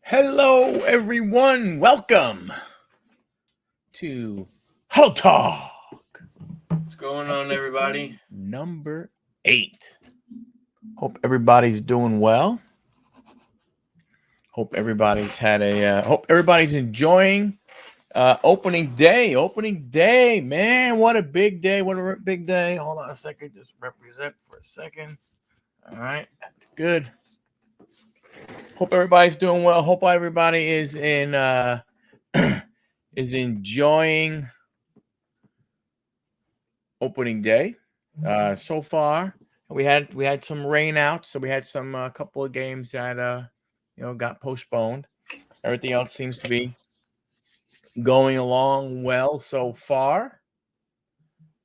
Hello, everyone. Welcome to Huddle Talk, What's going on, everybody? episode number 8. Hope everybody's doing well. Hope everybody's had a. Hope everybody's enjoying opening day. Opening day, man! What a big day! What a big day! Hold on a second. Just represent for a second. All right, that's good. Hope everybody's doing well. Hope everybody is in is enjoying opening day. So far, we had some rain out, so we had some couple of games that got postponed. Everything else seems to be going along well so far.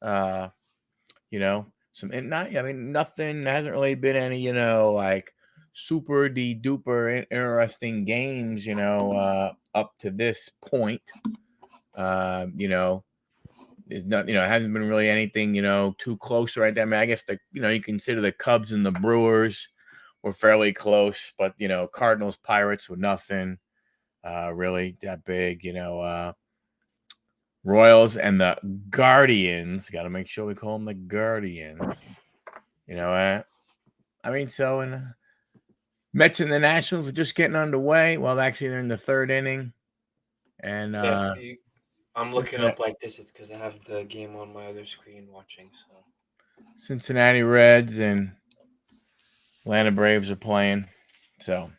Uh, some and not I mean nothing hasn't really been any like super de duper interesting games up to this point. Uh, you know, It's not, it hasn't been really anything, too close right there. I mean, I guess you consider the Cubs and the Brewers were fairly close, but Cardinals, Pirates were nothing really that big. Royals and the Guardians. Got to make sure we call them the Guardians. I mean, so and Mets and the Nationals are just getting underway. Well, actually, they're in the third inning, and Yeah, I'm looking Cincinnati, up like this. It's because I have the game on my other screen watching. So Cincinnati Reds and Atlanta Braves are playing. So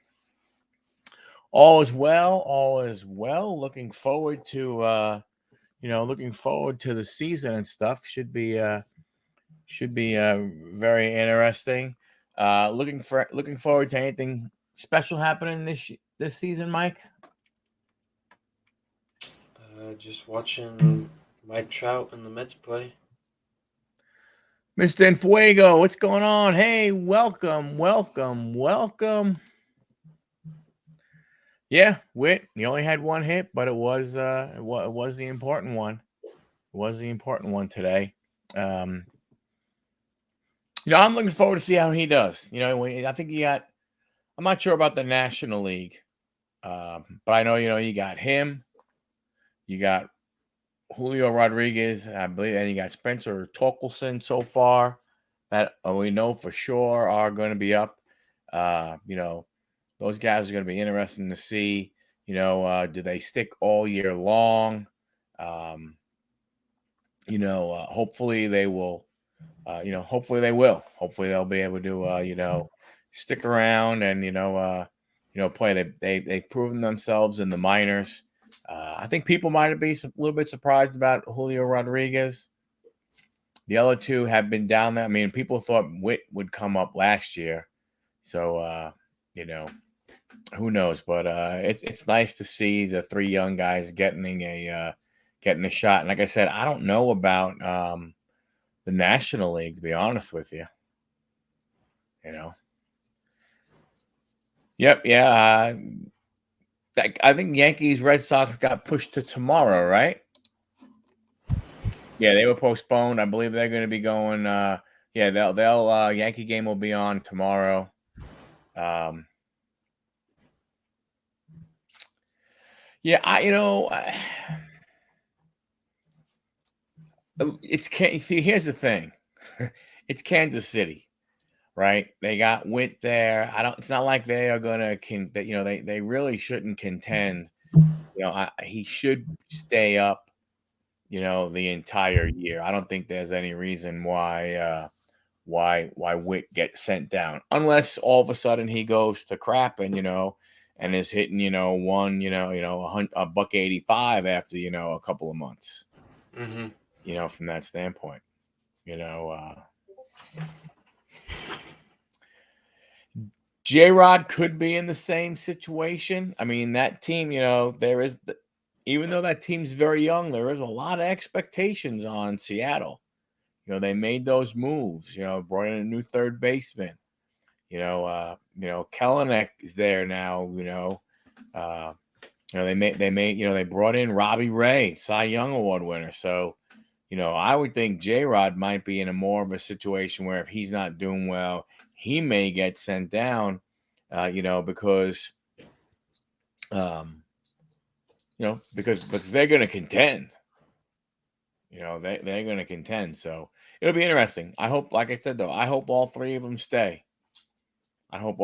all is well. All is well. Looking forward to the season and stuff. Should be very interesting. Looking forward to anything special happening this season, Mike. just watching Mike Trout and the Mets play. Mr. Enfuego, what's going on? Hey, welcome, welcome, welcome. Yeah, Witt. You only had one hit, but it was the important one. It was the important one today. Um, I'm looking forward to see how he does. I think he got. I'm not sure about the National League, but I know you got him. You got Julio Rodriguez, I believe, and you got Spencer Torkelson so far that we know for sure are going to be up. Those guys are going to be interesting to see. Do they stick all year long? Um, hopefully they will. Hopefully they will. Hopefully they'll be able to, stick around and play. They've proven themselves in the minors. I think people might be a little bit surprised about Julio Rodriguez. The other two have been down there. I mean, people thought Witt would come up last year, so who knows? But it's nice to see the three young guys getting a shot. And like I said, I don't know about the National League, to be honest with you. Yep, yeah. I think Yankees Red Sox got pushed to tomorrow, right? Yeah, they were postponed. I believe they're going to be going. Yeah, they'll Yankee game will be on tomorrow. Yeah, it's can't see. Here's the thing, it's Kansas City, right? They got Witt there. I don't. It's not like they are gonna they really shouldn't contend. He should stay up. The entire year. I don't think there's any reason why Witt gets sent down unless all of a sudden he goes to crap and is hitting a buck 85 after a couple of months. Mm-hmm. From that standpoint, you know. J Rod could be in the same situation. I mean, that team, even though that team's very young, there is a lot of expectations on Seattle. They made those moves. Brought in a new third baseman. Kelenic is there now. They brought in Robbie Ray, Cy Young Award winner. So, I would think J Rod might be in a more of a situation where if he's not doing well, he may get sent down. Because Because they're going to contend. They're going to contend. So it'll be interesting. I hope, like I said, though, I hope all three of them stay. I hope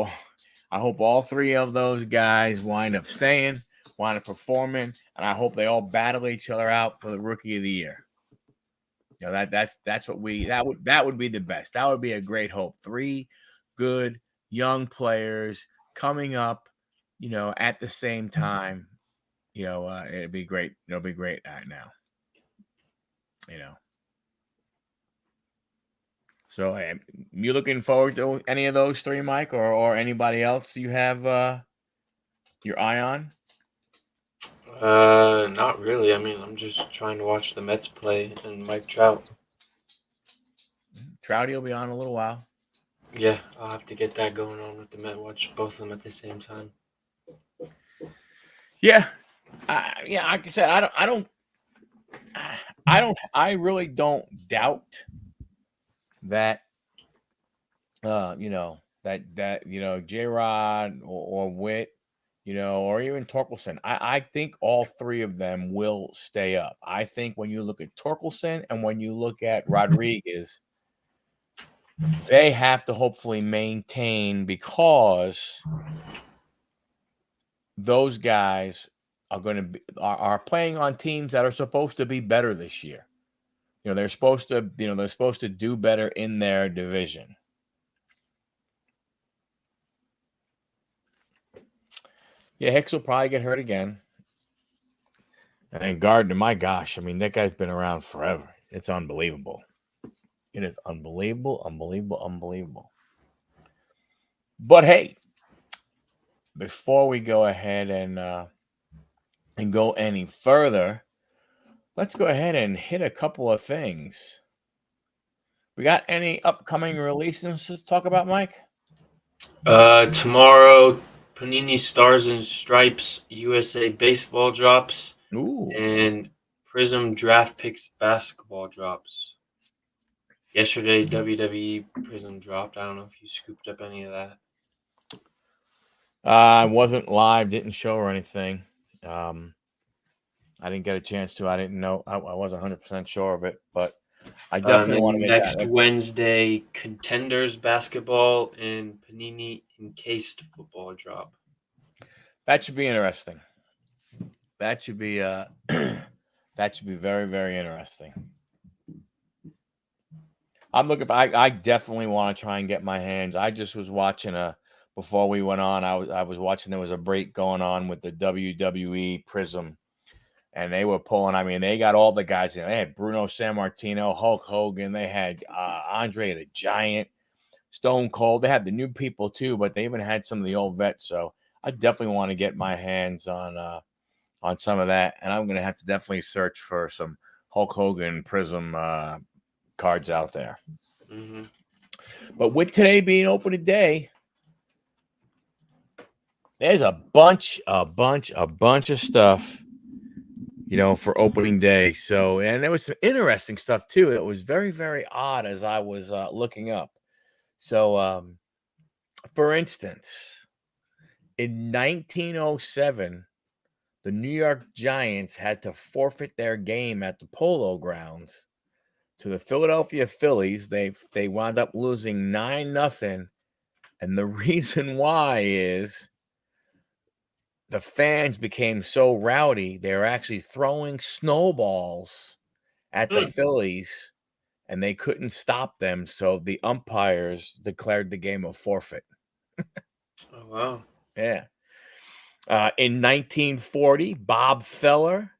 all three of those guys wind up staying, wind up performing, and I hope they all battle each other out for the Rookie of the Year. That's what that would be the best. That would be a great hope. Three good young players coming up, at the same time. It'd be great. It'll be great right now. So, you looking forward to any of those three, Mike, or anybody else you have your eye on? Not really. I mean, I'm just trying to watch the Mets play and Mike Trout. Trouty will be on in a little while. Yeah, I'll have to get that going on with the Met. Watch both of them at the same time. Yeah, like I said, I really don't doubt that. J-Rod or Witt, or even Torkelson. I think all three of them will stay up. I think when you look at Torkelson and when you look at Rodriguez, they have to hopefully maintain, because those guys are going to are playing on teams that are supposed to be better this year. They're supposed to do better in their division. Yeah, Hicks will probably get hurt again. And Gardner, my gosh, I mean, that guy's been around forever. It's unbelievable. It is unbelievable, unbelievable, unbelievable. But hey, before we go ahead and go any further, let's go ahead and hit a couple of things. We got any upcoming releases to talk about, Mike? Tomorrow, Panini Stars and Stripes USA Baseball drops. Ooh. And Prism Draft Picks Basketball drops. Yesterday, WWE Prism dropped. I don't know if you scooped up any of that. I wasn't live, didn't show or anything. I didn't get a chance to. I didn't know. I wasn't 100% sure of it, but I definitely want to get next that. Wednesday, Contenders Basketball and Panini Encased Football drop. That should be interesting. That should be that should be very, very interesting. I'm looking for. I definitely want to try and get my hands. I just was watching before we went on. I was watching. There was a break going on with the WWE Prism, and they were pulling. I mean, they got all the guys in. They had Bruno Sammartino, Hulk Hogan. They had Andre the Giant, Stone Cold. They had the new people too, but they even had some of the old vets. So I definitely want to get my hands on some of that, and I'm going to have to definitely search for some Hulk Hogan Prism cards out there. Mm-hmm. But with today being opening day, there's a bunch of stuff, for opening day. So, and there was some interesting stuff too. It was very, very odd as I was looking up. So, for instance, in 1907, the New York Giants had to forfeit their game at the Polo Grounds to the Philadelphia Phillies. They wound up losing 9-0, and the reason why is the fans became so rowdy they were actually throwing snowballs at the Phillies, and they couldn't stop them. So the umpires declared the game a forfeit. Oh wow! Yeah. In 1940, Bob Feller,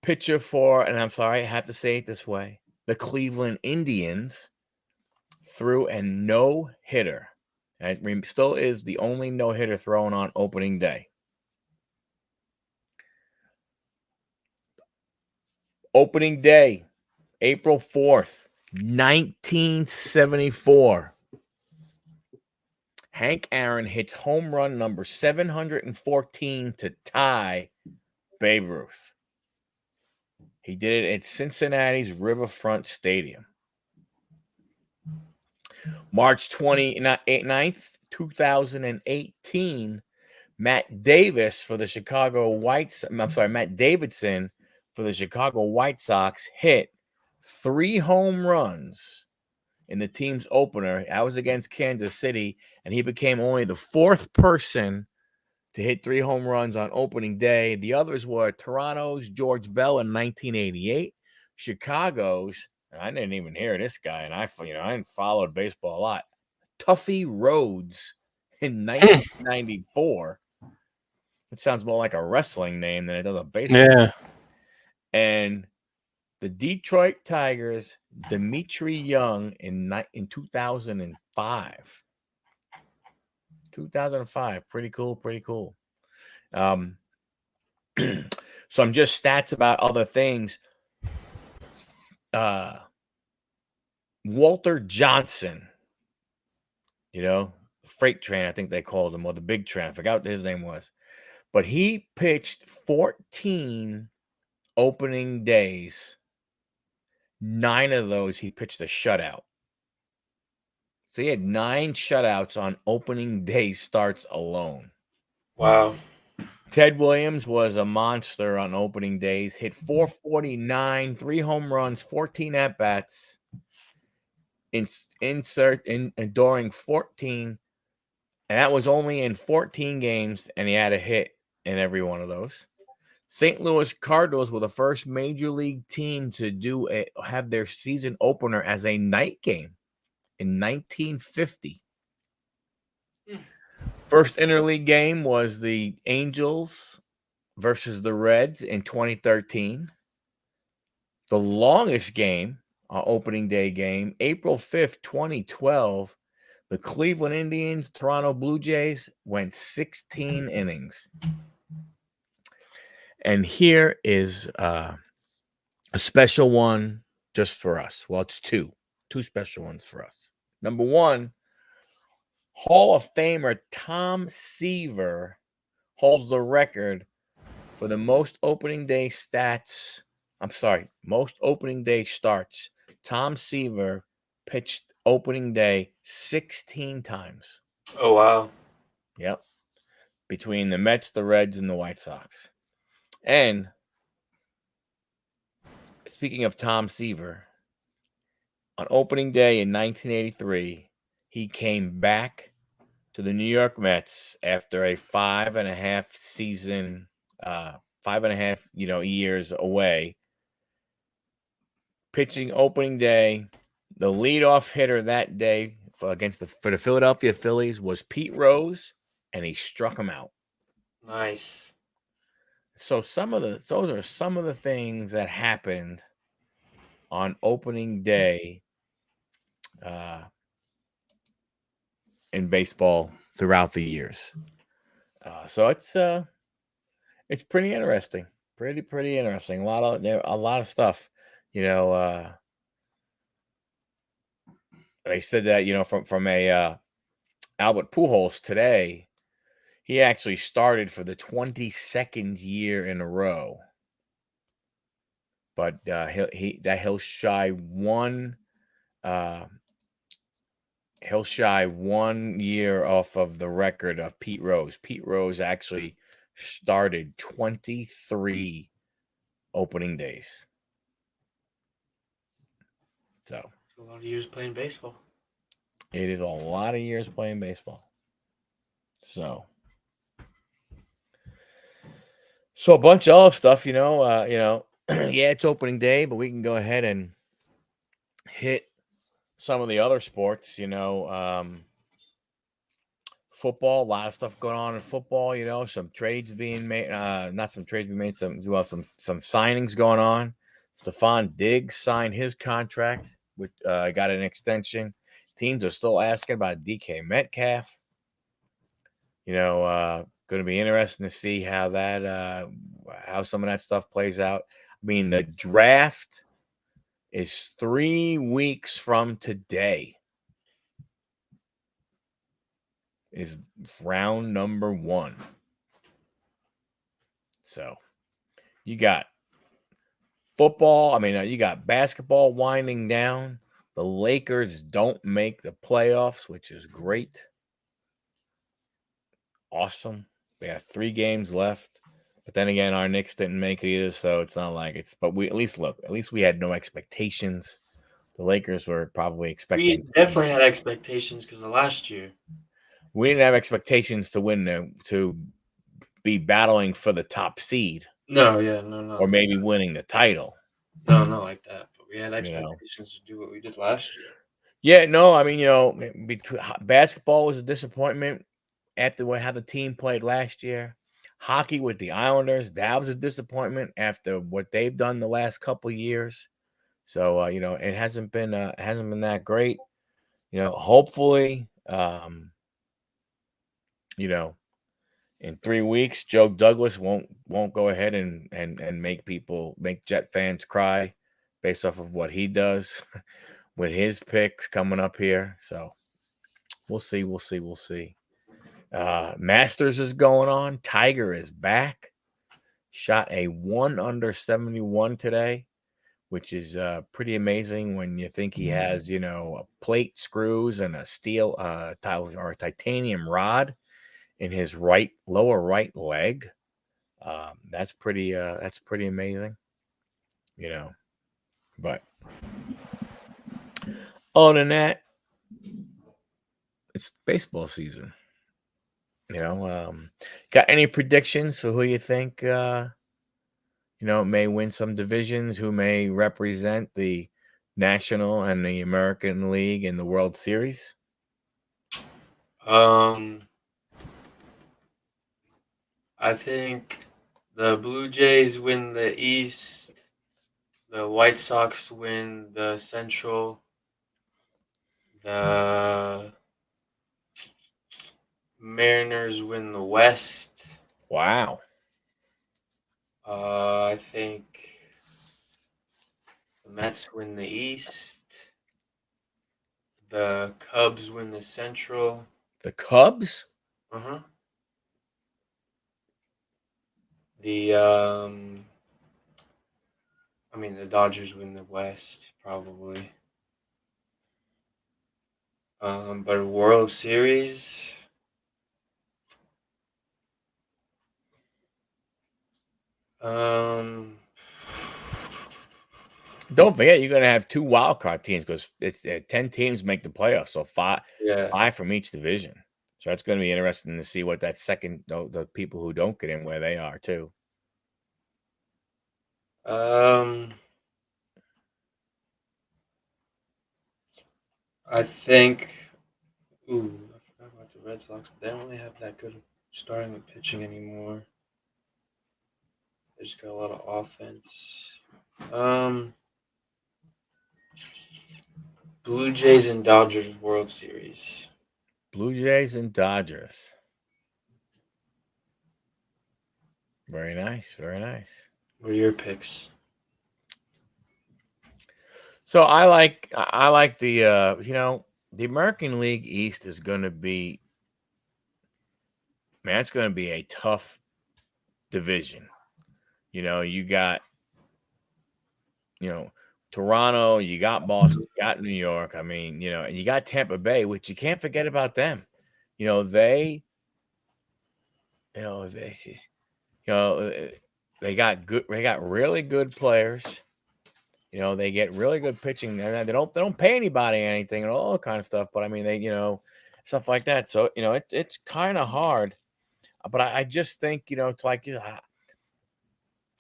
pitcher for, and I'm sorry, I have to say it this way, the Cleveland Indians, threw a no-hitter. And it still is the only no-hitter thrown on opening day. Opening day, April 4th, 1974. Hank Aaron hits home run number 714 to tie Babe Ruth. He did it at Cincinnati's Riverfront Stadium. March 29th, 2018, Matt Davis for the Chicago White. I'm sorry, Matt Davidson for the Chicago White Sox hit 3 home runs in the team's opener. That was against Kansas City, and he became only the 4th person to hit 3 home runs on opening day. The others were Toronto's George Bell in 1988, Chicago's, and I didn't even hear this guy, and I hadn't followed baseball a lot, Tuffy Rhodes in 1994. It sounds more like a wrestling name than it does a baseball. Yeah. And the Detroit Tigers, Dimitri Young in 2005. 2005. Pretty cool. Some just stats about other things. Walter Johnson, freight train, I think they called him, or the big train. I forgot what his name was. But he pitched 14 opening days. 9 of those, he pitched a shutout. So he had 9 shutouts on opening day starts alone. Wow. Ted Williams was a monster on opening days, hit 449, 3 home runs, 14 at-bats, during 14, and that was only in 14 games, and he had a hit in every one of those. St. Louis Cardinals were the first major league team to have their season opener as a night game in 1950. First interleague game was the Angels versus the Reds in 2013. The longest game, opening day game, April 5th, 2012, the Cleveland Indians, Toronto Blue Jays went 16 innings. And here is a special one just for us. Well, it's two special ones for us. Number one, Hall of Famer Tom Seaver holds the record for the most opening day starts. Tom Seaver pitched opening day 16 times. Oh, wow. Yep. Between the Mets, the Reds, and the White Sox. And speaking of Tom Seaver, on opening day in 1983, he came back to the New York Mets after a 5.5 years away. Pitching opening day, the leadoff hitter that day for the Philadelphia Phillies was Pete Rose, and he struck him out. Nice. So those are some of the things that happened on opening day in baseball throughout the years. So it's pretty interesting. Pretty interesting. A lot of stuff. They said that from a Albert Pujols today, he actually started for the 22nd year in a row. But he'll shy one year off of the record of Pete Rose. Pete Rose actually started 23 opening days. So it's a lot of years playing baseball. It is a lot of years playing baseball. So a bunch of other stuff, yeah, it's opening day, but we can go ahead and hit some of the other sports, football, a lot of stuff going on in football, some trades being made, not some trades being made, some signings going on. Stephon Diggs signed his contract, which got an extension. Teams are still asking about DK Metcalf. Going to be interesting to see how some of that stuff plays out. I mean, the draft is 3 weeks from today. Is round number 1. So you got football. I mean, you got basketball winding down. The Lakers don't make the playoffs, which is great. Awesome. They got 3 games left. But then again, our Knicks didn't make it either, so it's not like it's. But we at least we had no expectations. The Lakers were probably We expecting. definitely had expectations because of last year. We didn't have expectations to win to be battling for the top seed No, yeah, no, or maybe winning the title. no, not like that. But we had You know. expectations to do what we did last year. Yeah, no, I mean, between basketball was a disappointment after how the team played last year. Hockey with the Islanders, that was a disappointment after what they've done the last couple years. So it hasn't been that great. Hopefully, in 3 weeks, Joe Douglas won't go ahead and make Jet fans cry based off of what he does with his picks coming up here. So we'll see. Masters is going on. Tiger is back. Shot a 1 under 71 today, which is pretty amazing when you think he has, a plate screws and a steel or a titanium rod in his lower right leg. That's pretty amazing, But other than that, it's baseball season. Got any predictions for who you think may win some divisions, who may represent the National and the American League in the World Series? I think the Blue Jays win the East. The White Sox win the Central. The Mariners win the West. Wow. I think the Mets win the East. The Cubs win the Central. The Cubs? Uh-huh. The Dodgers win the West, probably. But World Series, Don't forget, you're going to have 2 wild card teams because it's 10 teams make the playoffs, so five from each division. So that's going to be interesting to see what that second the people who don't get in where they are too. I think. Ooh, I forgot about the Red Sox. But they don't really have that good starting with pitching anymore. They just got a lot of offense. Blue Jays and Dodgers World Series. Blue Jays and Dodgers. Very nice. Very nice. What are your picks? So I like the the American League East is going to be, man, it's going to be a tough division. You got Toronto, you got Boston, you got New York. I mean, and you got Tampa Bay, which you can't forget about them. They got good. They got really good players. They get really good pitching. They don't pay anybody anything and all that kind of stuff. But I mean, they stuff like that. So it's kind of hard. But I just think it's like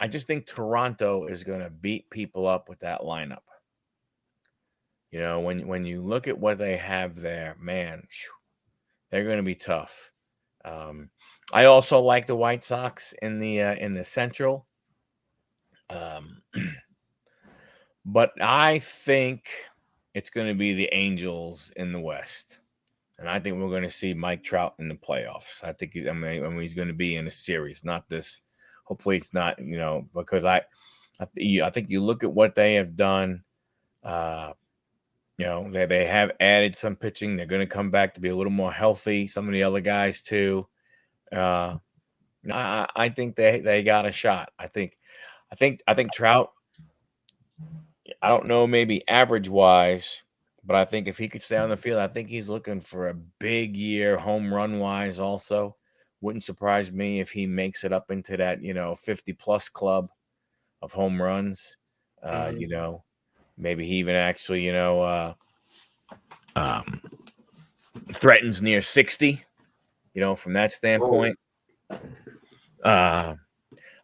I just think Toronto is going to beat people up with that lineup. When you look at what they have there, man, they're going to be tough. I also like the White Sox in the Central. But I think it's going to be the Angels in the West. And I think we're going to see Mike Trout in the playoffs. I think he's going to be in a series, not this. Hopefully it's not, because I think you look at what they have done. They have added some pitching. They're going to come back to be a little more healthy. Some of the other guys too. I think they got a shot. I think Trout. I don't know, maybe average wise, but I think if he could stay on the field, I think he's looking for a big year home run wise also, Wouldn't surprise me if he makes it up into that 50+ club of home runs. Mhm. Maybe he even actually um, threatens near 60. From that Whoa. standpoint. Uh,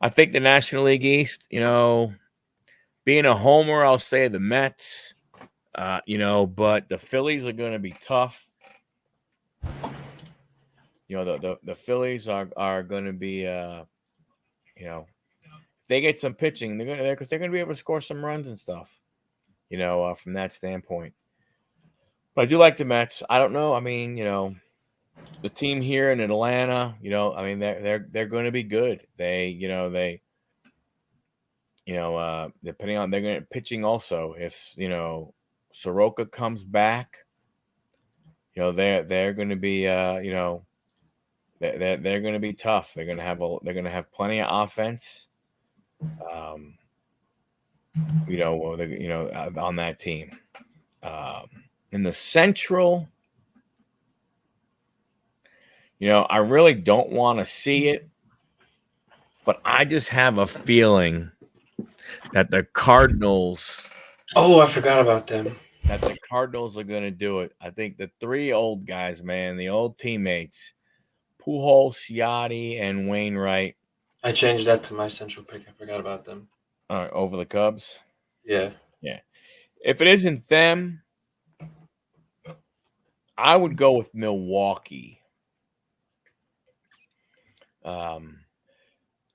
I think the National League East, being a homer, I'll say the Mets. But the Phillies are going to be tough. The Phillies are going to be, if they get some pitching, because they're going to be able to score some runs and stuff. From that standpoint. But I do like the Mets. I don't know. I mean, the team here in Atlanta, I mean, they're going to be good. Depending on they're going to pitching also. If Soroka comes back, they're going to be they're going to be tough. They're going to have plenty of offense. Um, on that team. In the Central, I really don't want to see it, but I just have a feeling that the Cardinals Oh, I forgot about them. are going to do it. I think the three old guys, man, the old teammates, Pujols, Yachty, and Wainwright, I changed that to my central pick. I forgot about them. over the Cubs. Yeah. Yeah. If it isn't them, I would go with Milwaukee. Um,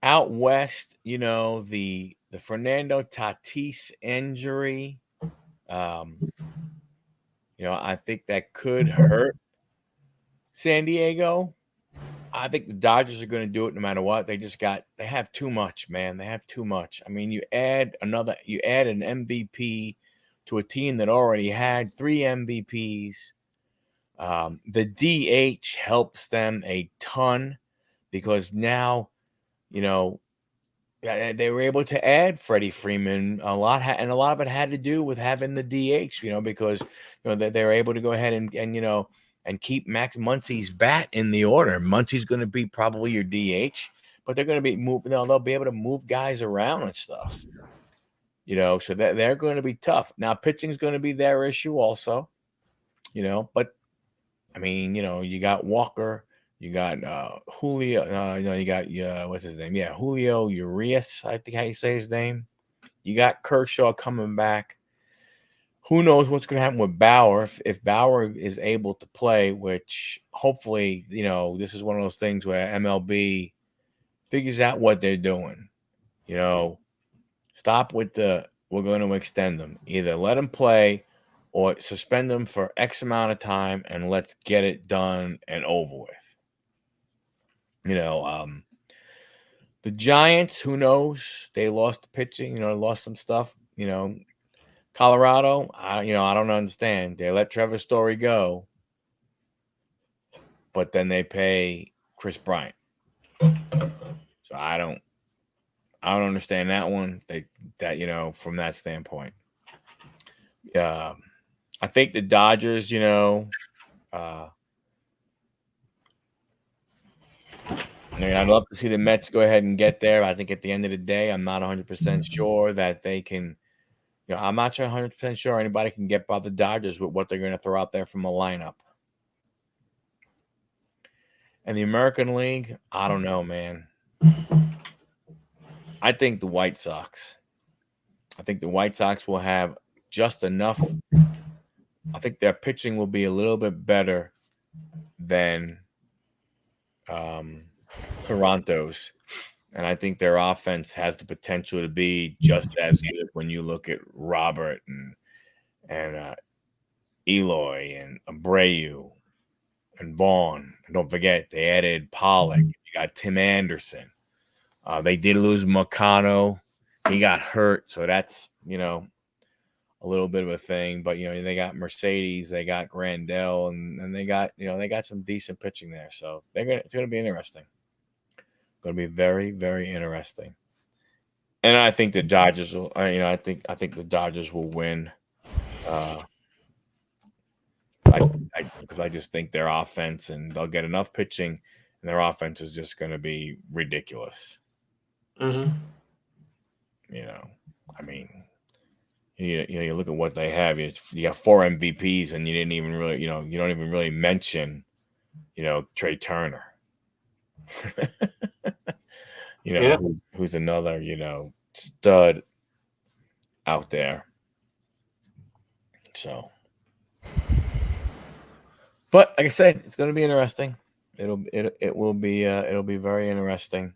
Out west, the Fernando Tatis injury, um, I think that could hurt San Diego. I think the Dodgers are going to do it no matter what. They have too much, man. They have too much. I mean, you add an MVP to a team that already had 3 MVPs. The DH helps them a ton because now, you know, they were able to add Freddie Freeman a lot, and a lot of it had to do with having the DH, because they were able to go ahead and keep Max Muncy's bat in the order. Muncy's going to be probably your DH, but they're going to be moving. They'll be able to move guys around and stuff. So that they're going to be tough. Now pitching is going to be their issue also. But I mean, you got Walker. You got Julio. You got what's his name? Yeah, Julio Urias. I think how you say his name. You got Kershaw coming back. Who knows what's going to happen with Bauer if Bauer is able to play? Which hopefully, this is one of those things where MLB figures out what they're doing. Stop with we're going to extend them. Either let them play or suspend them for X amount of time and let's get it done and over with. The Giants, who knows? They lost the pitching, lost some stuff. Colorado, I don't understand. They let Trevor Story go, but then they pay Chris Bryant. So I don't understand that one. From that standpoint. I think the Dodgers, I'd love to see the Mets go ahead and get there. I think at the end of the day, I'm not 100% sure that they can. I'm not 100% sure anybody can get by the Dodgers with what they're going to throw out there from a lineup. And the American League, I don't know, man. I think the White Sox. I think the White Sox will have just enough. I think their pitching will be a little bit better than Toronto's. And I think their offense has the potential to be just as good when you look at Robert and Eloy and Abreu and Vaughn. And don't forget, they added Pollock. You got Tim Anderson. They did lose Makano. He got hurt, so that's a little bit of a thing. But they got Mercedes, they got Grandel, and they got some decent pitching there. So it's gonna be interesting. Going to be very, very interesting. And I think the Dodgers will. I think the Dodgers will win. Because I just think their offense and they'll get enough pitching, and their offense is just going to be ridiculous. Mm-hmm. You know, I mean, you look at what they have. You got 4 MVPs, and you didn't even really, you don't even really mention, Trey Turner. Yeah. Who's another, stud out there. So, but like I said, it's going to be interesting. It'll be very interesting.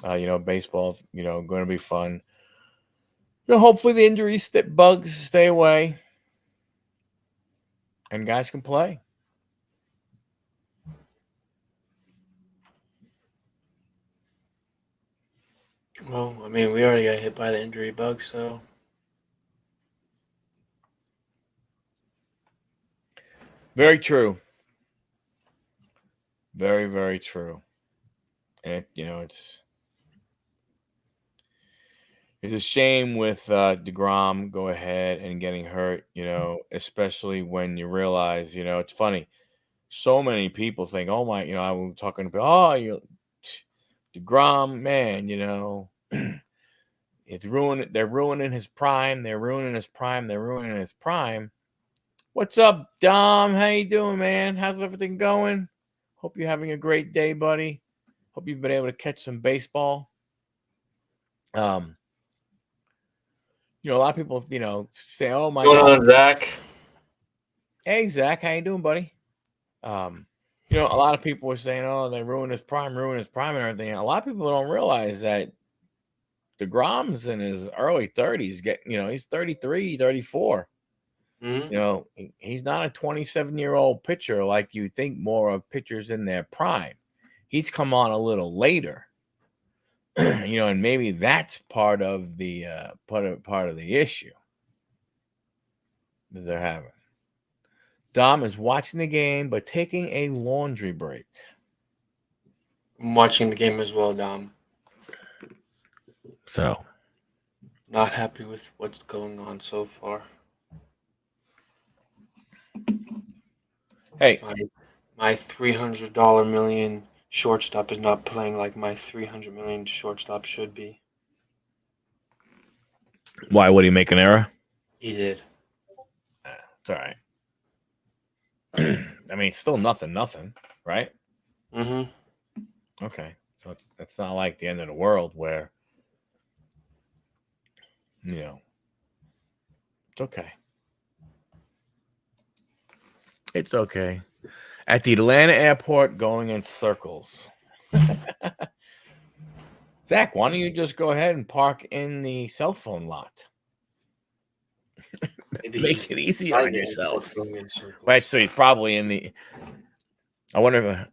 Baseball's going to be fun. Hopefully the injuries, bugs stay away, and guys can play. Well, I mean, we already got hit by the injury bug, so. Very true. Very, very true. And it's a shame with DeGrom go ahead and getting hurt. Especially when you realize, it's funny. So many people think, oh my, I was talking about, DeGrom, man, it's ruined. They're ruining his prime. They're ruining his prime. They're ruining his prime. What's up, Dom? How you doing, man? How's everything going? Hope you're having a great day, buddy. Hope you've been able to catch some baseball. A lot of people, say, "Oh my What's God, going on, Zach?" Hey, Zach, how you doing, buddy?" A lot of people were saying, "Oh, they ruined his prime, and everything." And a lot of people don't realize that DeGrom's in his early 30s. He's 33, 34. Mm-hmm. He's not a 27-year-old pitcher like you think more of pitchers in their prime. He's come on a little later, and maybe that's part of the part of the issue that they're having. Dom is watching the game but taking a laundry break. I'm watching the game as well, Dom. So, Not happy with what's going on so far. hey, My $300 million shortstop is not playing like my $300 million shortstop should be. why would he make an error? He did. It's all right. I mean, it's still nothing, right? Mm-hmm. Okay, so it's not like the end of the world where it's okay. It's okay. At the Atlanta airport, going in circles. Zach, why don't you just go ahead and park in the cell phone lot? Make it easier on yourself. Right, so he's probably in the. I wonder.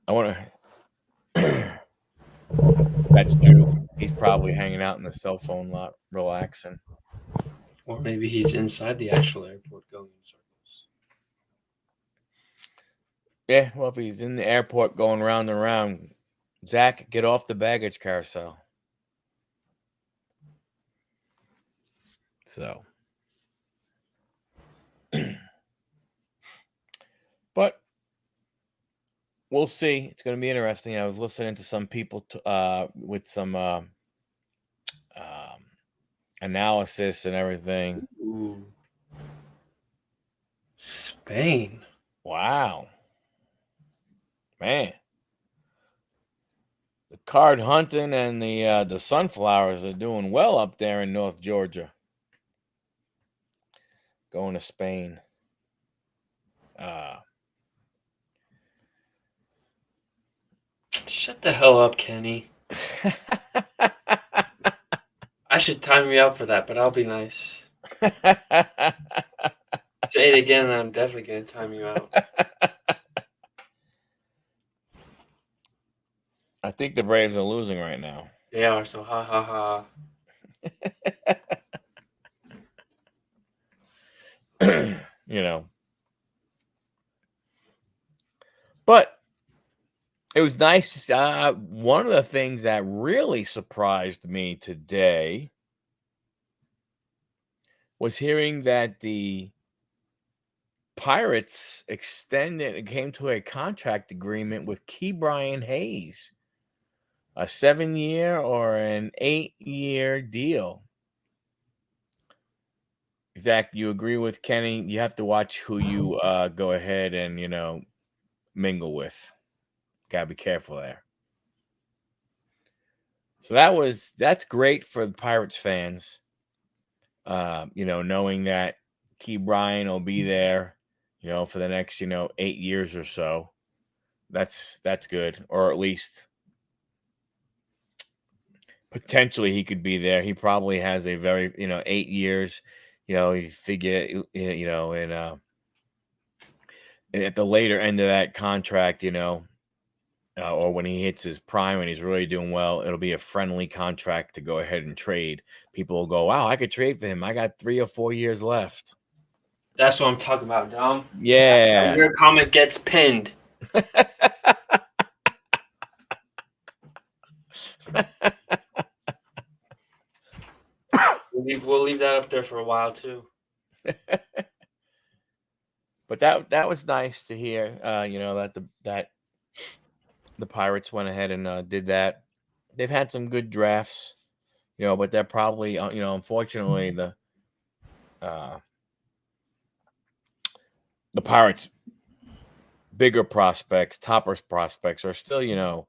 That's true. He's probably hanging out in the cell phone lot, relaxing. Or maybe he's inside the actual airport going in circles. Yeah, well, if he's in the airport going round and round, Zach, get off the baggage carousel. So, but we'll see. It's going to be interesting. I was listening to some people with some analysis and everything. Ooh. Spain. Wow, man. The card hunting and the sunflowers are doing well up there in North Georgia. Going to Spain. Shut the hell up, Kenny. I should time you out for that, but I'll be nice. Say it again, and I'm definitely going to time you out. I think the Braves are losing right now. They are, so ha ha ha. But it was nice to see. One of the things that really surprised me today was hearing that the Pirates extended and came to a contract agreement with Brian Hayes, a 7-year or an 8-year deal. Zach, you agree with Kenny? You have to watch who you go ahead and mingle with. Gotta be careful there. So that's great for the Pirates fans. Knowing that Key Bryan will be there, for the next 8 years or so. That's good, or at least potentially he could be there. He probably has a very 8 years. You figure and at the later end of that contract, or when he hits his prime and he's really doing well, it'll be a friendly contract to go ahead and trade. People will go, wow, I could trade for him. I got 3 or 4 years left. That's what I'm talking about, Dom. Yeah. Your comment gets pinned. We'll leave that up there for a while too. But that was nice to hear. That the Pirates went ahead and did that. They've had some good drafts, but they're probably unfortunately the Pirates' bigger prospects, toppers prospects, are still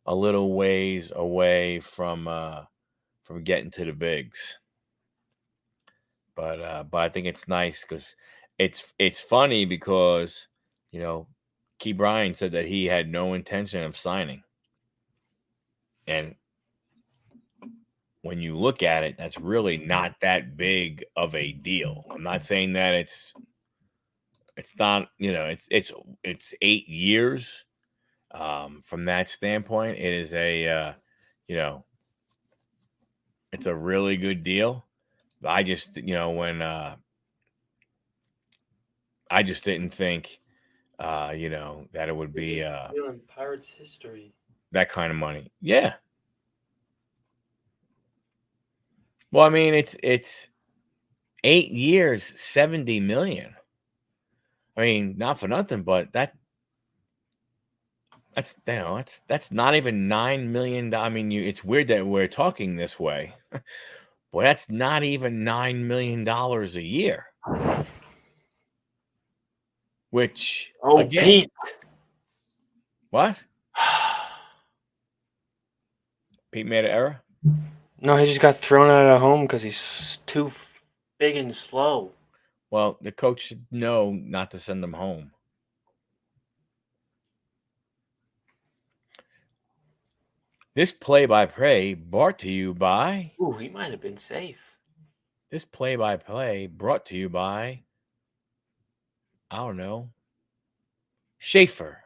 a little ways away from getting to the bigs. But I think it's nice because it's funny because Key Bryan said that he had no intention of signing, and when you look at it, that's really not that big of a deal. I'm not saying that it's not it's 8 years. From that standpoint, it is it's a really good deal. I just when I just didn't think that it would be in Pirates history. That kind of money. Yeah. Well, I mean, it's 8 years, 70 million. I mean, not for nothing, but that's not even $9 million. I mean, it's weird that we're talking this way. Boy, that's not even $9 million a year. Which again, Pete. What? Pete made an error? No, he just got thrown out of home because he's too big and slow. Well, the coach should know not to send him home. This play-by-play brought to you by... Ooh, he might have been safe. This play-by-play brought to you by... I don't know. Schaefer.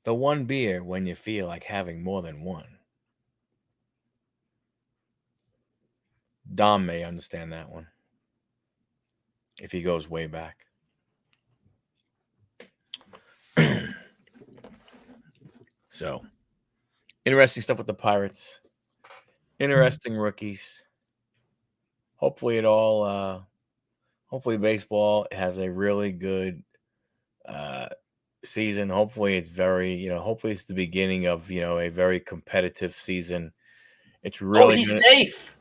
The one beer when you feel like having more than one. Dom may understand that one. If he goes way back. So, interesting stuff with the Pirates. Interesting rookies. Hopefully hopefully baseball has a really good season. Hopefully it's very, hopefully it's the beginning of, a very competitive season. It's really he's safe.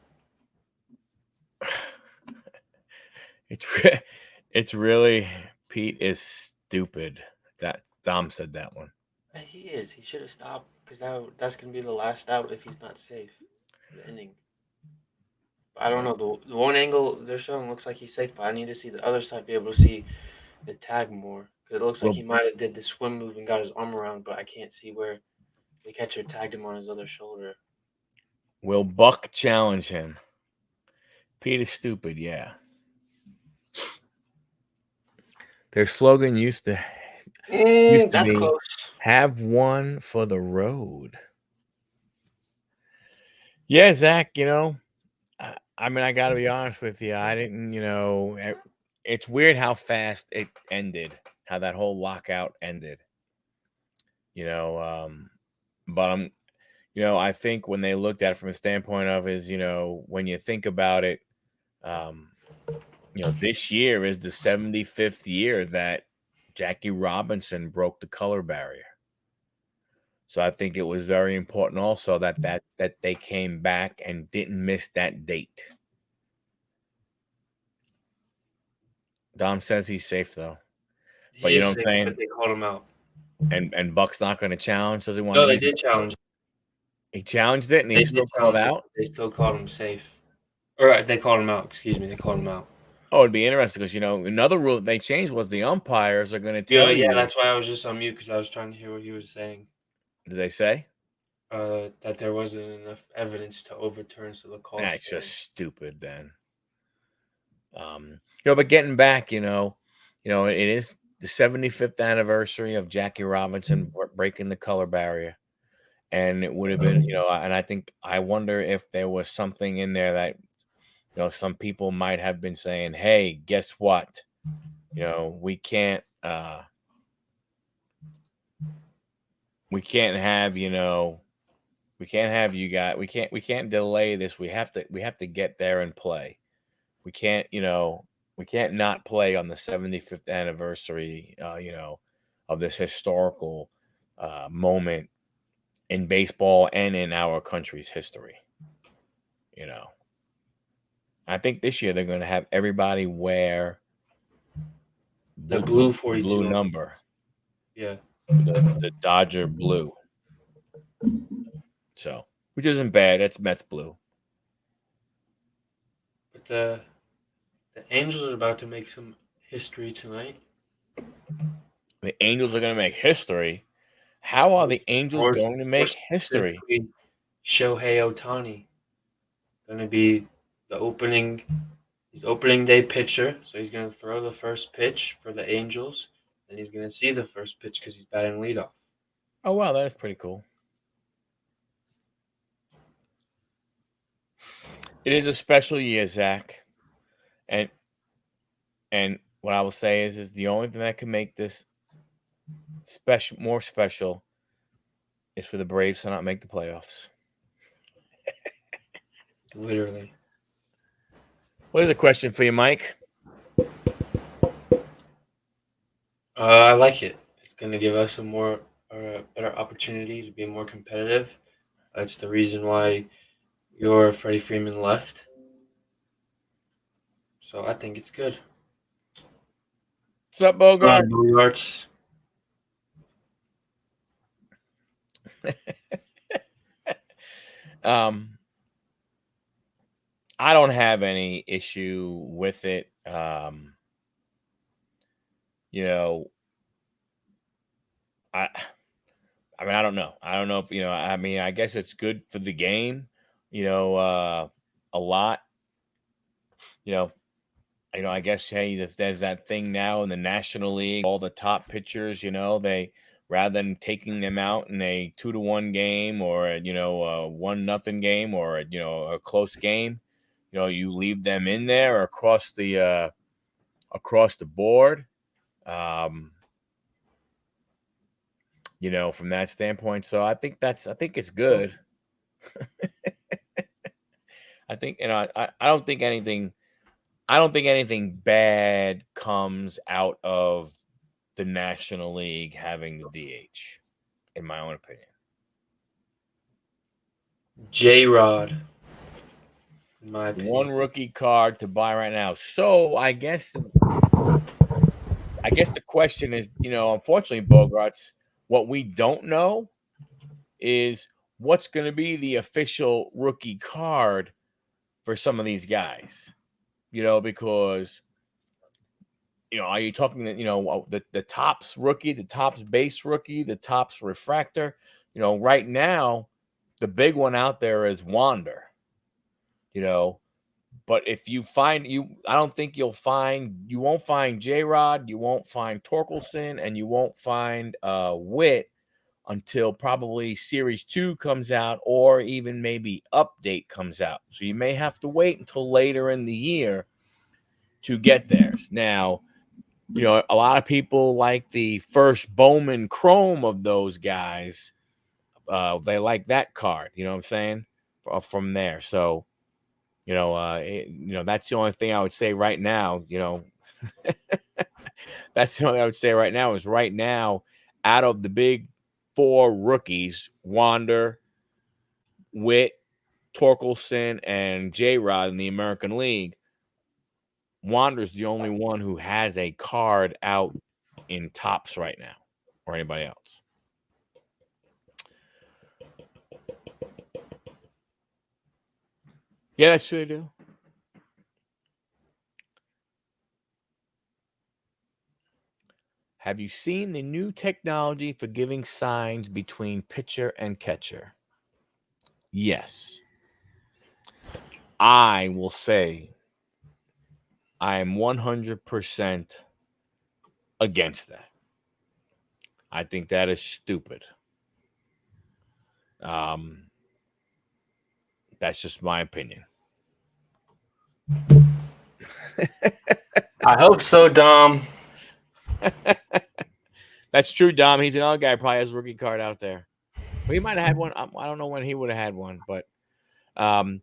It's really, Pete is stupid. That Dom said that one. He is. He should have stopped because that's going to be the last out if he's not safe. The inning. I don't know. The one angle they're showing looks like he's safe, but I need to see the other side, be able to see the tag more. Because it looks like he might have did the swim move and got his arm around, but I can't see where the catcher tagged him on his other shoulder. Will Buck challenge him? Pete is stupid, yeah. Their slogan used to be, close. Have one for the road. Yeah, Zach, I mean, I got to be honest with you. I didn't, it's weird how fast it ended, how that whole lockout ended. But I think when they looked at it from a standpoint of is, when you think about it, this year is the 75th year that Jackie Robinson broke the color barrier. So I think it was very important also that they came back and didn't miss that date. Dom says he's safe though. But He you know is what I'm safe, saying? but they called him out. And Buck's not going to challenge. Does he want No, to they use it? did challenge. He challenged it and They he's did still called challenge it, out. but they still called him safe. Or they called him out. Excuse me. They called him out. Oh, it'd be interesting because another rule they changed was the umpires are going to Yeah, tell yeah. you. That's why I was just on mute because I was trying to hear what he was saying. Did they say? That there wasn't enough evidence to overturn, so the call That's stand. just stupid then. But getting back, it is the 75th anniversary of Jackie Robinson breaking the color barrier. And it would have been, and I wonder if there was something in there that, some people might have been saying, hey, guess what? We can't have, we can't have you guys, we can't delay this. We have to get there and play. We can't, we can't not play on the 75th anniversary, of this historical moment in baseball and in our country's history. I think this year they're going to have everybody wear The blue 42 blue number. Yeah. The Dodger blue. So, which isn't bad. That's Mets blue. But the Angels are about to make some history tonight. The Angels are going to make history. How are the Angels going to make history? Shohei Ohtani going to be the opening day pitcher, so he's going to throw the first pitch for the Angels, and he's going to see the first pitch because he's batting leadoff. Oh wow, that is pretty cool. It is a special year, Zach, and what I will say is the only thing that can make this more special is for the Braves to not make the playoffs. Literally. What is a question for you, Mike? I like it. It's going to give us a better opportunity to be more competitive. That's the reason why your Freddie Freeman left. So I think it's good. What's up, Bogart? Bogarts. I don't have any issue with it. I mean, I don't know. I don't know if I mean, I guess it's good for the game. A lot. I guess hey, there's that thing now in the National League. All the top pitchers, they rather than taking them out in a 2-1 game or a 1-0 game or a close game, you leave them in there across the board. From that standpoint. So I think it's good. I think I don't think anything bad comes out of the National League having the DH, in my own opinion. J-Rod. In my opinion. One rookie card to buy right now. So I guess the question is, unfortunately, Bogarts, what we don't know is what's going to be the official rookie card for some of these guys, because, are you talking that, the tops rookie, the tops base rookie, the tops refractor? Right now, the big one out there is Wander, but if you find I don't think you won't find J-Rod, you won't find Torkelson, and you won't find Witt until probably Series 2 comes out or even maybe Update comes out. So you may have to wait until later in the year to get theirs. Now, a lot of people like the first Bowman Chrome of those guys. They like that card, you know what I'm saying? From there. So That's the only thing I would say right now. That's the only thing I would say right now is right now, out of the big four rookies, Wander, Witt, Torkelson, and J-Rod in the American League, Wander's the only one who has a card out in Topps right now, or anybody else. Yeah, that's true. They do. Have you seen the new technology for giving signs between pitcher and catcher? Yes. I will say I am 100% against that. I think that is stupid. That's just my opinion. I hope so, Dom. That's true, Dom. He's another guy who probably has a rookie card out there. But he might have had one. I don't know when he would have had one, but I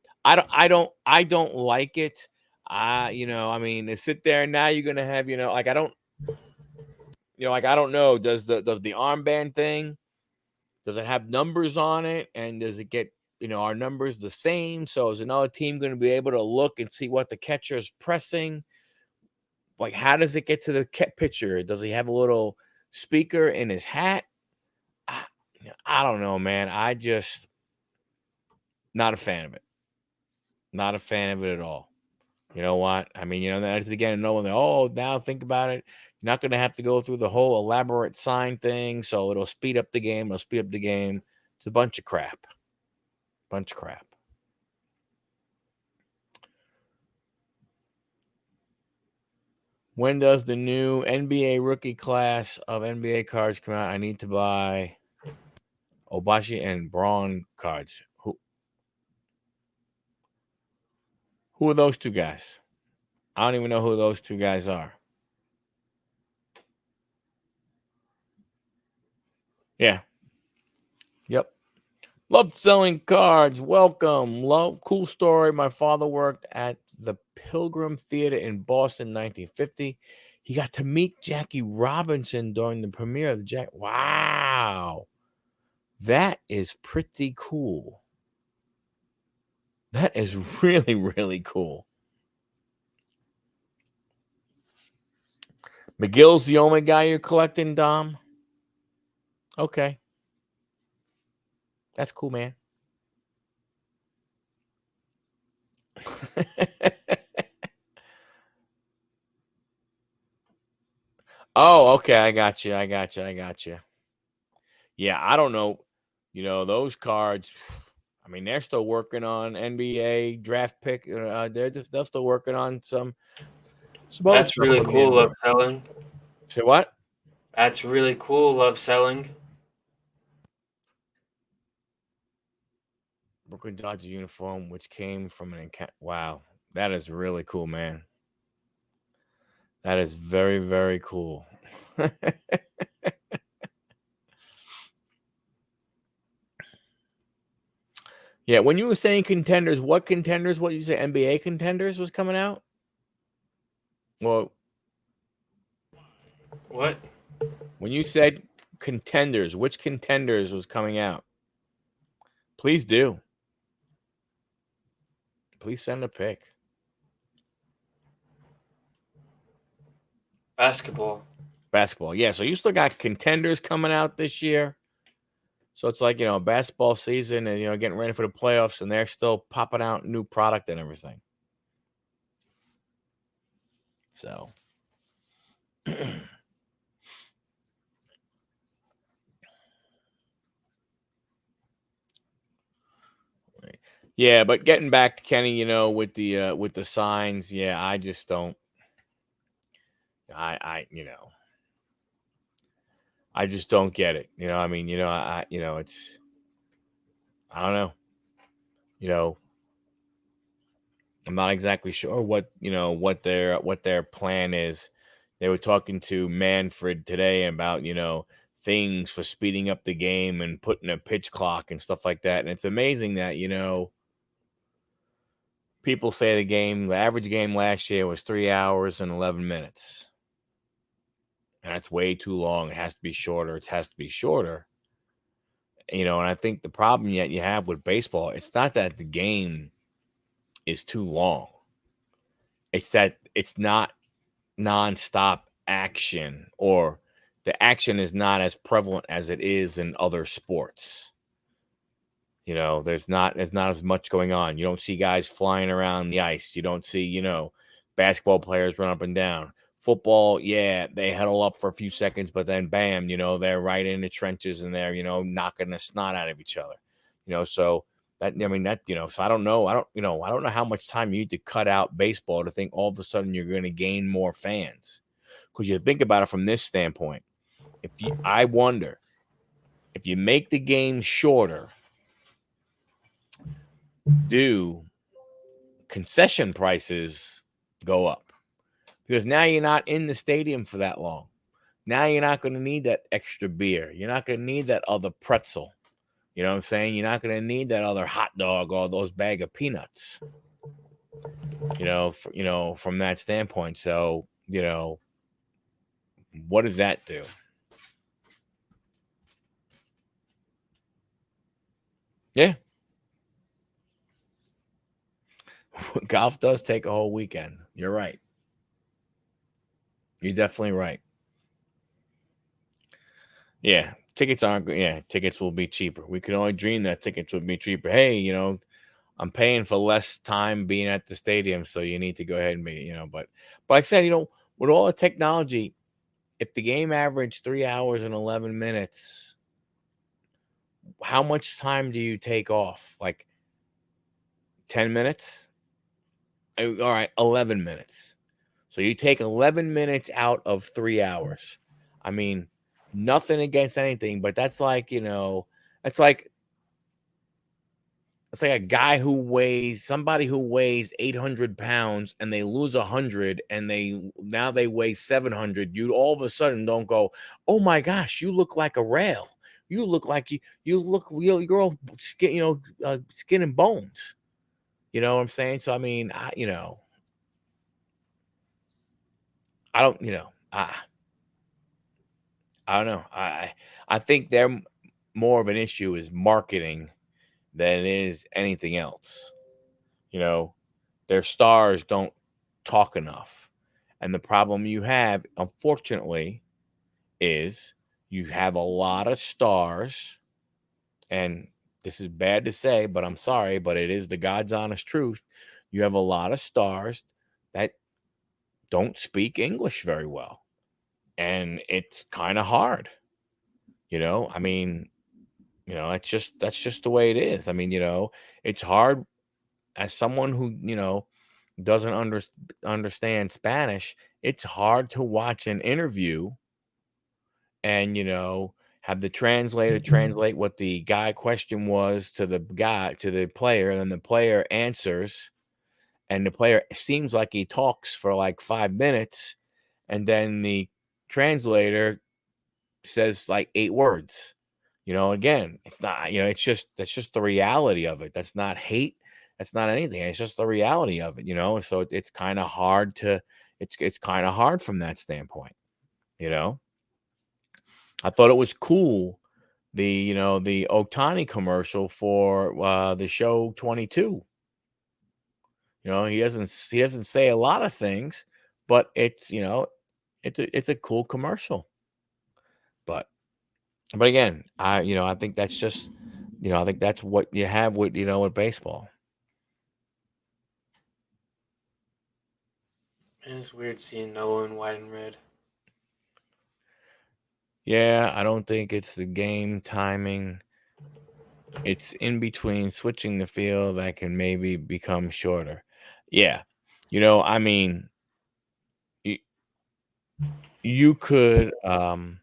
don't like it. To sit there and now you're gonna have, I don't know. Does the armband thing, does it have numbers on it, and does it get our numbers the same? So is another team going to be able to look and see what the catcher is pressing? Like, how does it get to the pitcher? Does he have a little speaker in his hat? I don't know, man. I just not a fan of it. Not a fan of it at all. You know what? I mean, that's again, no one. Now think about it. You're not going to have to go through the whole elaborate sign thing, so it'll speed up the game. It's a bunch of crap. When does the new NBA rookie class of NBA cards come out? I need to buy Obashi and Braun cards. Who are those two guys? I don't even know who those two guys are. Yeah. Yep. Love selling cards. Welcome. Love. Cool story. My father worked at the Pilgrim Theater in Boston in 1950. He got to meet Jackie Robinson during the premiere of the Jack. Wow. That is pretty cool. That is really, really cool. McGill's the only guy you're collecting, Dom? Okay. That's cool, man. Oh, okay. I got you. Yeah, I don't know. Those cards, I mean, they're still working on NBA draft pick. They're still working on some That's really cool, love selling. Say what? That's really cool, love selling. Brooklyn Dodger uniform, which came from an account. Wow, that is really cool, man. That is very, very cool. Yeah, when you were saying contenders, what contenders? What did you say? NBA contenders was coming out? Well, what? When you said contenders, which contenders was coming out? Please do. Please send a pic. Basketball. Yeah, so you still got contenders coming out this year. So it's like, basketball season and, getting ready for the playoffs, and they're still popping out new product and everything. So. Yeah, but getting back to Kenny, with the signs, yeah, I just don't. I just don't get it. It's I don't know. I'm not exactly sure what their plan is. They were talking to Manfred today about, things for speeding up the game and putting a pitch clock and stuff like that. And it's amazing that, People say the average game last year was 3 hours and 11 minutes. And that's way too long. It has to be shorter. It has to be shorter. And I think the problem yet you have with baseball, it's not that the game is too long. It's that it's not nonstop action, or the action is not as prevalent as it is in other sports. There's not as much going on. You don't see guys flying around the ice. You don't see, basketball players run up and down. Football, yeah, they huddle up for a few seconds, but then bam, they're right in the trenches and they're, knocking the snot out of each other. So so I don't know. I don't know how much time you need to cut out baseball to think all of a sudden you're going to gain more fans. Because you think about it from this standpoint. I wonder if you make the game shorter, do concession prices go up? Because now you're not in the stadium for that long. Now you're not going to need that extra beer. You're not going to need that other pretzel. You know what I'm saying? You're not going to need that other hot dog or those bag of peanuts. From that standpoint. So, what does that do? Yeah. Golf does take a whole weekend. You're right. You're definitely right. Yeah. Tickets will be cheaper. We could only dream that tickets would be cheaper. Hey, I'm paying for less time being at the stadium, so you need to go ahead and be, but like I said, with all the technology, if the game averaged 3 hours and 11 minutes, how much time do you take off? Like 10 minutes? All right, 11 minutes. So you take 11 minutes out of 3 hours. I mean, nothing against anything, but that's like, it's like a guy somebody who weighs 800 pounds and they lose 100 and now they weigh 700. You all of a sudden don't go, oh my gosh, you look like a rail. You look like you're all skin, skin and bones. You know what I'm saying? So, I mean, I don't, I don't know. I think they're more of an issue is marketing than it is anything else. Their stars don't talk enough. And the problem you have, unfortunately, is you have a lot of stars. And this is bad to say, but I'm sorry, but it is the God's honest truth. You have a lot of stars that don't speak English very well. And it's kind of hard. I mean, that's just the way it is. I mean, it's hard as someone who, doesn't understand Spanish. It's hard to watch an interview and, have the translator translate what the guy question was to the player, and then the player answers, and the player seems like he talks for like 5 minutes, and then the translator says like 8 words. Again, it's not, that's just the reality of it. That's not hate. That's not anything. It's just the reality of it, And so it's kind of hard it's kind of hard from that standpoint. I thought it was cool. The Otani commercial for the show 22. He doesn't say a lot of things, but it's a cool commercial. But again, I think that's just, I think that's what you have with, with baseball. And it's weird seeing Noah in white and red. Yeah, I don't think it's the game timing. It's in between switching the field that can maybe become shorter. Yeah. I mean, you could, I mean,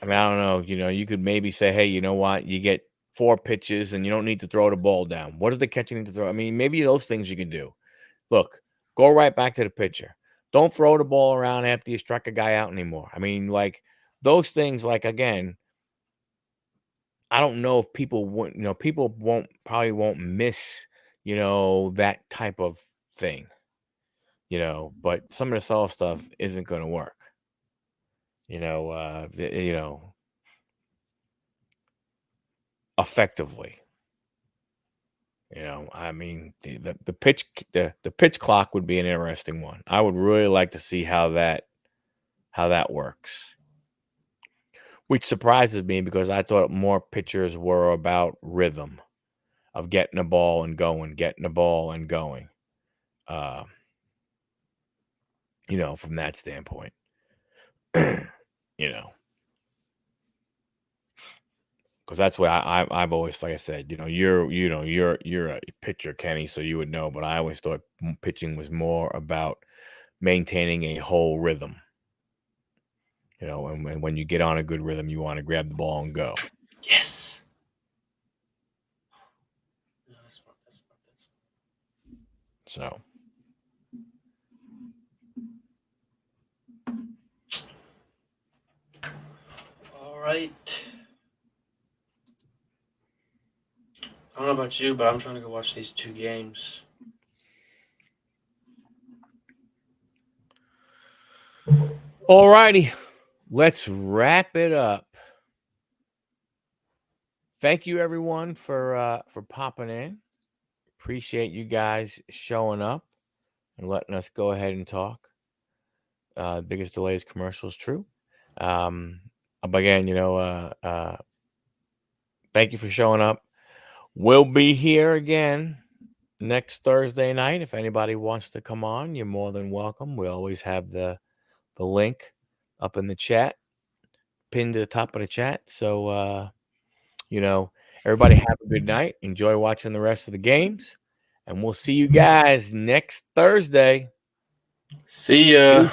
I don't know, you could maybe say, hey, you know what? You get 4 pitches and you don't need to throw the ball down. What does the catcher need to throw? I mean, maybe those things you can do. Look, go right back to the pitcher. Don't throw the ball around after you struck a guy out anymore. I mean, like those things, like, again, I don't know if people won't miss that type of thing. But some of the soft stuff isn't going to work. Effectively. I mean, the pitch clock would be an interesting one. I would really like to see how that works. Which surprises me because I thought more pitchers were about rhythm of getting the ball and going, from that standpoint. Because that's what I've always, like I said, you're a pitcher, Kenny, so you would know. But I always thought pitching was more about maintaining a whole rhythm. And when you get on a good rhythm, you want to grab the ball and go. Yes. So. All right. I don't know about you, but I'm trying to go watch these 2 games. All righty. Let's wrap it up. Thank you, everyone, for popping in. Appreciate you guys showing up and letting us go ahead and talk. Biggest delay is commercials, true. But again, thank you for showing up. We'll be here again next Thursday night. If anybody wants to come on, you're more than welcome. We always have the link up in the chat, pinned to the top of the chat. So, everybody have a good night. Enjoy watching the rest of the games. And we'll see you guys next Thursday. See ya.